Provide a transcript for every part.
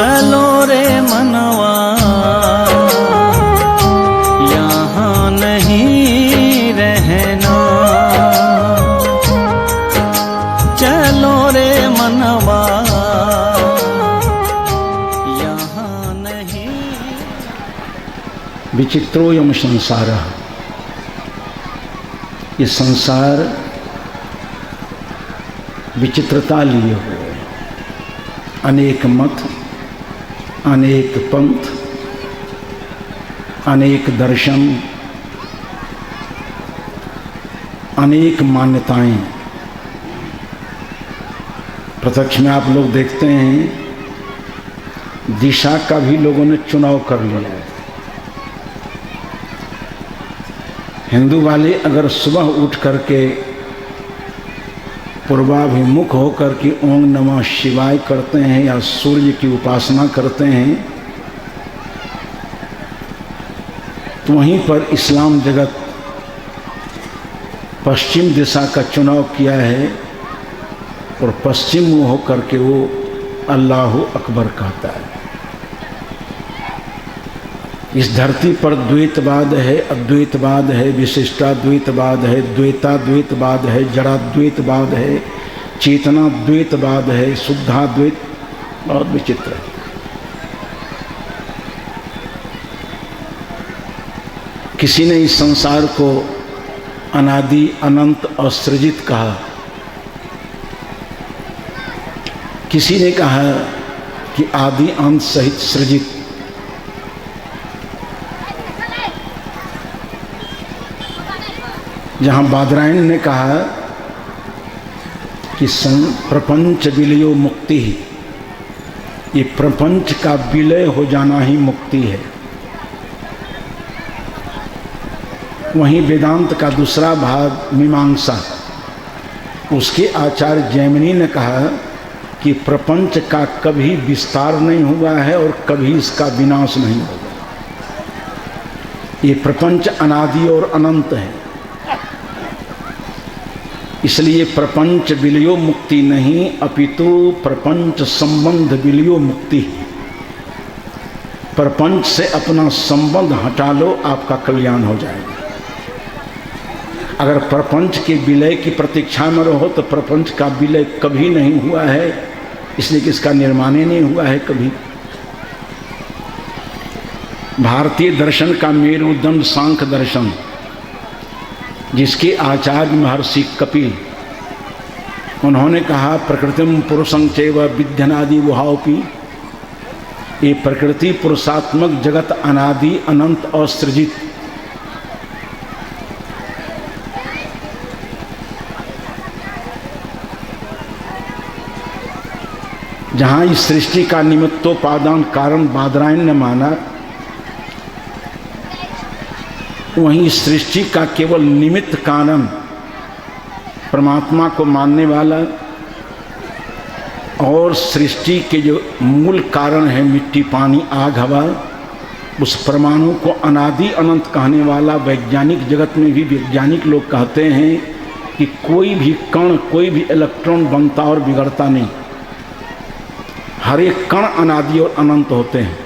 चलो रे मनवा यहाँ नहीं रहना, चलो रे मनवा यहाँ नहीं। विचित्रोऽयं संसारः, ये संसार विचित्रता लिए हुए, अनेक मत, अनेक पंथ, अनेक दर्शन, अनेक मान्यताएं। प्रत्यक्ष में आप लोग देखते हैं, दिशा का भी लोगों ने चुनाव कर लिया है। हिंदू वाले अगर सुबह उठ करके पूर्वाभिमुख होकर के ओम नमः शिवाय करते हैं या सूर्य की उपासना करते हैं, तो वहीं पर इस्लाम जगत पश्चिम दिशा का चुनाव किया है और पश्चिम मुँह होकर के वो अल्लाह अकबर कहता है। इस धरती पर द्वैतवाद है, अद्वैतवाद है, विशिष्टाद्वैतवाद है, द्वैताद्वैतवाद है, जड़ाद्वैतवाद है, चेतनाद्वैतवाद है, शुद्धाद्वैत। बहुत विचित्र है। किसी ने इस संसार को अनादि अनंत और सृजित कहा, किसी ने कहा कि आदि अंत सहित सृजित। जहाँ बादरायण ने कहा कि प्रपंच विलयो मुक्ति ही, ये प्रपंच का विलय हो जाना ही मुक्ति है। वहीं वेदांत का दूसरा भाग मीमांसा, उसके आचार्य जैमिनी ने कहा कि प्रपंच का कभी विस्तार नहीं हुआ है और कभी इसका विनाश नहीं होगा। ये प्रपंच अनादि और अनंत है, इसलिए प्रपंच विलयो मुक्ति नहीं, अपितु प्रपंच संबंध विलयो मुक्ति। प्रपंच से अपना संबंध हटा लो, आपका कल्याण हो जाएगा। अगर प्रपंच के विलय की प्रतीक्षा में रहो तो प्रपंच का विलय कभी नहीं हुआ है, इसलिए कि इसका निर्माण ही नहीं हुआ है कभी। भारतीय दर्शन का मेरुदंड सांख्य दर्शन, जिसके आचार्य महर्षि कपिल, उन्होंने कहा प्रकृतिम पुरुषं चैव विध्यनादि वहाओपि, ये प्रकृति पुरुषात्मक जगत अनादि अनंत और सृजित। जहाँ इस सृष्टि का निमित्तोपादान कारण बादरायण ने माना, वहीं सृष्टि का केवल निमित्त कारण परमात्मा को मानने वाला और सृष्टि के जो मूल कारण है मिट्टी पानी आग हवा, उस परमाणु को अनादि अनंत कहने वाला वैज्ञानिक जगत में भी वैज्ञानिक लोग कहते हैं कि कोई भी कण, कोई भी इलेक्ट्रॉन बनता और बिगड़ता नहीं। हर एक कण अनादि और अनंत होते हैं।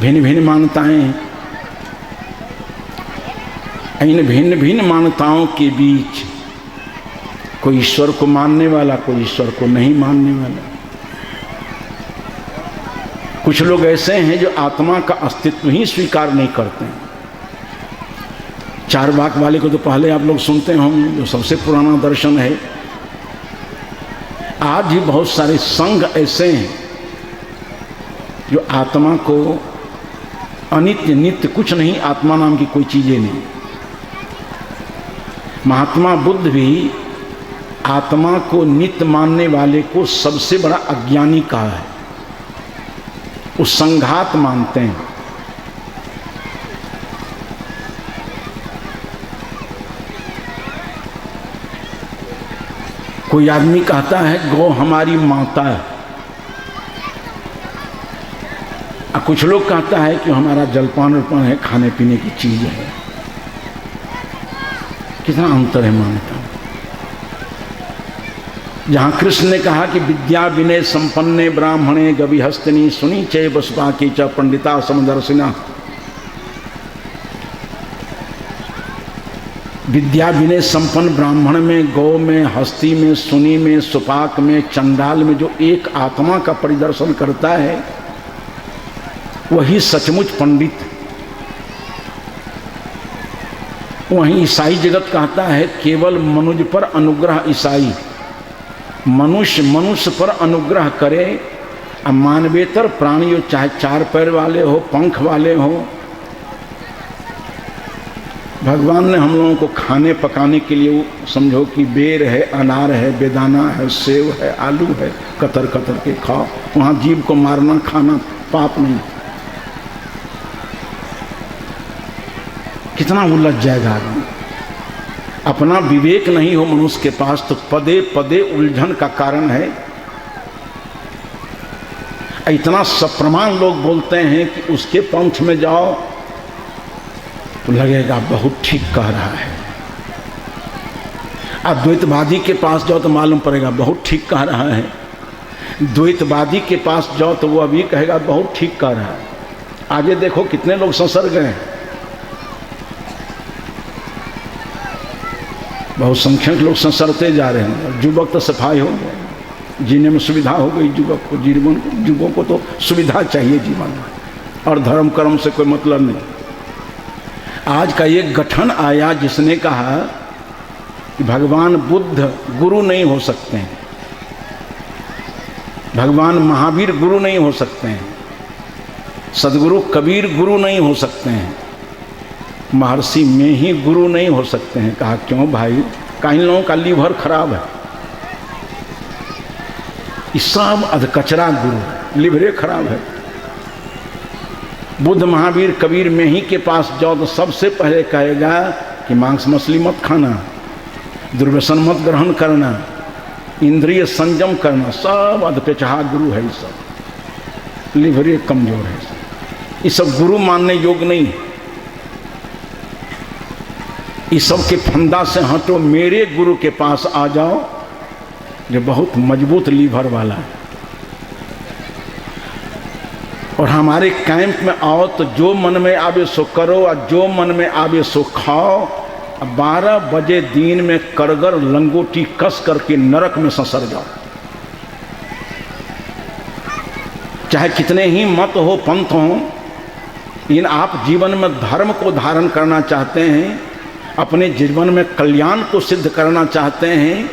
भिन्न भिन्न मान्यताएं, इन भिन्न भिन्न मान्यताओं के बीच कोई ईश्वर को मानने वाला, कोई ईश्वर को नहीं मानने वाला। कुछ लोग ऐसे हैं जो आत्मा का अस्तित्व ही स्वीकार नहीं करते हैं। चारवाक वाले को तो पहले आप लोग सुनते होंगे, जो सबसे पुराना दर्शन है। आज भी बहुत सारे संघ ऐसे हैं जो आत्मा को अनित्य नित्य कुछ नहीं, आत्मा नाम की कोई चीजें नहीं। महात्मा बुद्ध भी आत्मा को नित्य मानने वाले को सबसे बड़ा अज्ञानी कहा है। वो संघात मानते हैं। कोई आदमी कहता है गौ हमारी माता है, और कुछ लोग कहता है कि हमारा जलपान वलपान है, खाने पीने की चीज है। कितना अंतर है मान्यता। जहाँ कृष्ण ने कहा कि विद्या विनय संपन्ने ब्राह्मणे गवि हस्तिनी सुनी चे बसपा की च पंडिता समदर्शिना। विद्या विनय संपन्न ब्राह्मण में, गौ में, हस्ती में, सुनी में, सुपाक में, चंडाल में जो एक आत्मा का परिदर्शन करता है वही सचमुच पंडित। वहीं ईसाई जगत कहता है केवल मनुज पर अनुग्रह ईसाई, मनुष्य मनुष्य पर अनुग्रह करे, मानवेतर प्राणी हो, चाहे चार पैर वाले हो, पंख वाले हो। भगवान ने हम लोगों को खाने पकाने के लिए समझो कि बेर है, अनार है, बेदाना है, सेव है, आलू है, कतर कतर के खाओ। वहाँ जीव को मारना खाना पाप नहीं। कितना उलझ जाएगा आदमी। अपना विवेक नहीं हो मनुष्य के पास तो पदे पदे उलझन का कारण है। इतना सप्रमाण लोग बोलते हैं कि उसके पंथ में जाओ तो लगेगा बहुत ठीक कह रहा है, अद्वैतवादी के पास जाओ तो मालूम पड़ेगा बहुत ठीक कह रहा है, द्वैतवादी के पास जाओ तो वो अभी कहेगा बहुत ठीक कह रहा है। आगे देखो कितने लोग संसर गए, बहुत संख्यक लोग संसरते जा रहे हैं। युवक तो सफाई हो गए, जीने में सुविधा हो गई युवक को, युवकों को तो सुविधा चाहिए जीवन में, और धर्म कर्म से कोई मतलब नहीं। आज का ये गठन आया जिसने कहा कि भगवान बुद्ध गुरु नहीं हो सकते हैं, भगवान महावीर गुरु नहीं हो सकते हैं, सदगुरु कबीर गुरु नहीं हो सकते हैं, महर्षि में ही गुरु नहीं हो सकते हैं। कहा क्यों भाई? कई लोगों का लीवर खराब है, इस सब अधकचरा गुरु, लीवरे खराब है। बुद्ध महावीर कबीर में ही के पास जाओ तो सबसे पहले कहेगा कि मांस मछली मत खाना, दुर्व्यसन मत ग्रहण करना, इंद्रिय संयम करना, सब अधकचरा गुरु है। ये सब लीवरे कमजोर है, ये सब गुरु मानने योग्य नहीं। इस सब के फंदा से हटो, मेरे गुरु के पास आ जाओ जो बहुत मजबूत लीवर वाला है। और हमारे कैंप में आओ तो जो मन में आवे सो करो और जो मन में आवे सो खाओ। 12 बजे दिन में करगर लंगोटी कस करके नरक में ससर जाओ। चाहे कितने ही मत हो, पंथ हो, इन आप जीवन में धर्म को धारण करना चाहते हैं, अपने जीवन में कल्याण को सिद्ध करना चाहते हैं,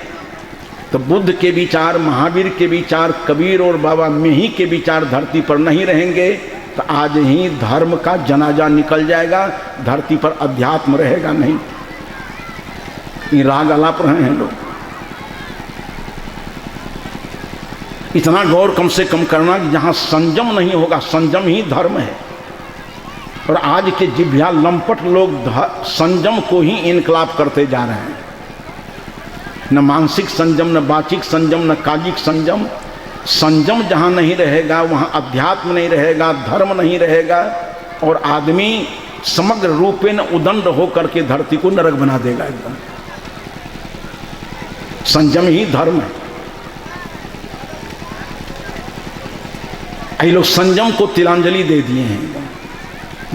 तो बुद्ध के विचार, महावीर के विचार, कबीर और बाबा मिही के विचार धरती पर नहीं रहेंगे तो आज ही धर्म का जनाजा निकल जाएगा, धरती पर अध्यात्म रहेगा नहीं। ये राग अलाप रहे हैं लोग। इतना गौर कम से कम करना कि जहाँ संयम नहीं होगा, संयम ही धर्म है। और आज के जिभ्या लंपट लोग संयम को ही इनकलाब करते जा रहे हैं। न मानसिक संयम, न वाचिक संयम, न कायिक संयम। संयम जहाँ नहीं रहेगा वहाँ अध्यात्म नहीं रहेगा, धर्म नहीं रहेगा, और आदमी समग्र रूपेण उदंड होकर के धरती को नरक बना देगा एकदम। संयम ही धर्म है। ये लोग संयम को तिलांजलि दे दिए हैं।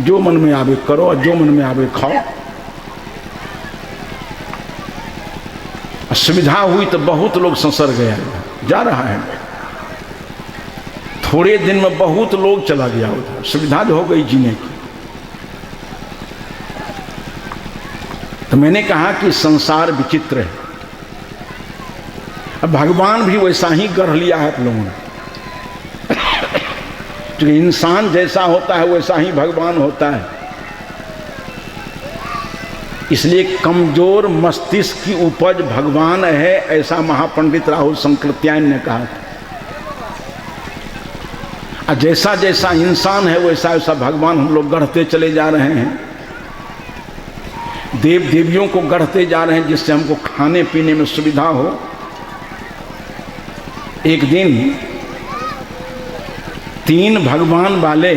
जो मन में आवे करो और जो मन में आवे खाओ। सुविधा हुई तो बहुत लोग संसर गया, जा रहा है। थोड़े दिन में बहुत लोग चला गया उधर, सुविधा जो हो गई जीने की। तो मैंने कहा कि संसार विचित्र है। अब भगवान भी वैसा ही गढ़ लिया है आप लोगों ने। क्योंकि इंसान जैसा होता है वैसा ही भगवान होता है। इसलिए कमजोर मस्तिष्क की उपज भगवान है, ऐसा महापंडित राहुल संकृत्यायन ने कहा था। और जैसा जैसा इंसान है वैसा वैसा भगवान हम लोग गढ़ते चले जा रहे हैं। देव देवियों को गढ़ते जा रहे हैं जिससे हमको खाने पीने में सुविधा हो। एक दिन 3 भगवान वाले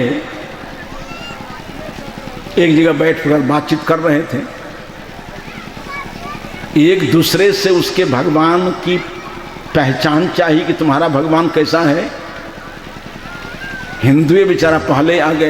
एक जगह बैठकर बातचीत कर रहे थे। एक दूसरे से उसके भगवान की पहचान चाहिए कि तुम्हारा भगवान कैसा है। हिंदू बेचारा पहले आ गया,